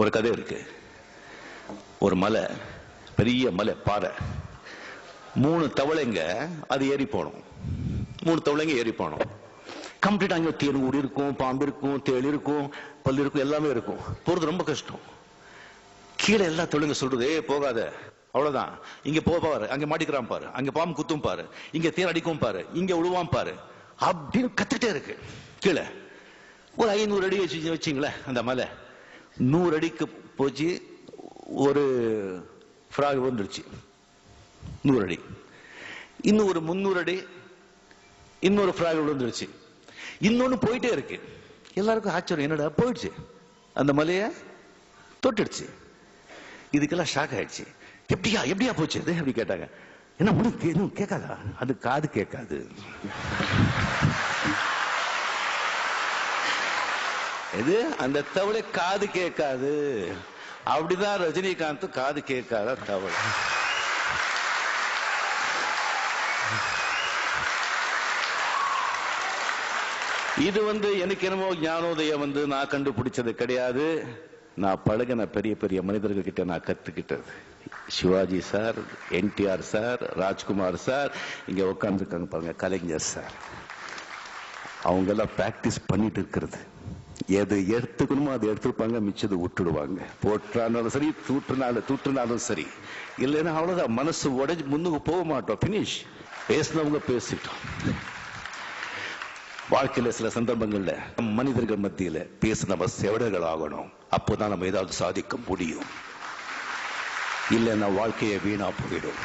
ஒரு கதை இருக்கு. ஒரு மலை, பெரிய மலை, பாறை, 3 தவளைங்க அது ஏறி போனோம். 3 தவளைங்க ஏறி போனோம். கம்ப்ளீட் அங்கே தேன் இருக்கும், பாம்பு இருக்கும், தேள் இருக்கும், பல்லு இருக்கும், எல்லாமே இருக்கும். போறது ரொம்ப கஷ்டம். கீழே எல்லா தவளைங்க சொல்றது, போகாத, அவ்வளவுதான், இங்க பாரு, அங்க மாட்டிக்கிறான் பாரு, அங்க பாம்பு குத்தும் பாரு, இங்க தேன் அடிக்கும் பாரு, இங்க விழுவான் பாரு அப்படின்னு கத்துட்டே இருக்கு. கீழே ஒரு 500 அடி வச்சுங்களேன். அந்த மலை 100 அடிக்கு போச்சு. ஒரு ஃப்ராக் வந்துருச்சு 100 அடி. இன்னும் ஒரு 300 அடி இன்னொரு ஃப்ராக் விழுந்துருச்சு. இன்னொன்னு போயிட்டே இருக்கு. எல்லாருக்கும் ஆச்சரியம், என்னடா போயிடுச்சு, அந்த மலைய தொட்டுடுச்சு. இதுக்கெல்லாம் ஷாக் ஆயிடுச்சு. எப்படியா போச்சு அது அப்படி கேட்டாங்க. என்ன ஒண்ணு கேட்காதா? அது காது கேட்காது. இது அந்த தவளை காது கேட்காது. அப்படிதான் ரஜினிகாந்த் காது கேட்காத தவளை. இது எனக்கு என்னமோ ஞானோதயம் நான் கண்டுபிடிச்சது கிடையாது. நான் பழகின பெரிய பெரிய மனிதர்கள் கிட்ட நான் கத்துக்கிட்டது. Sivaji sir, NTR sir, Rajkumar sir, இங்க உட்கார்ந்துருக்காங்க பாருங்க, கலைஞர் சார், அவங்க எல்லாம் பிராக்டிஸ் பண்ணிட்டு இருக்கிறது. எது எடுத்துக்கணுமோ அதை எடுத்துருப்பாங்க, மிச்சது விட்டுடுவாங்க. போட்டாலும் சரி, தூற்றுனாலும் சரி. இல்லைன்னா அவ்வளவுதான், மனசு உடைஞ்சு முன்னுக்கு போக மாட்டோம். பினிஷ். பேசினவங்க பேசிட்டோம். வாழ்க்கையில சில சந்தர்ப்பங்கள்ல மனிதர்கள் மத்தியில பேச நம்ம செவடர்கள் ஆகணும். அப்போதான் நம்ம ஏதாவது சாதிக்க முடியும். இல்லைன்னா வாழ்க்கையை வீணா போயிடும்.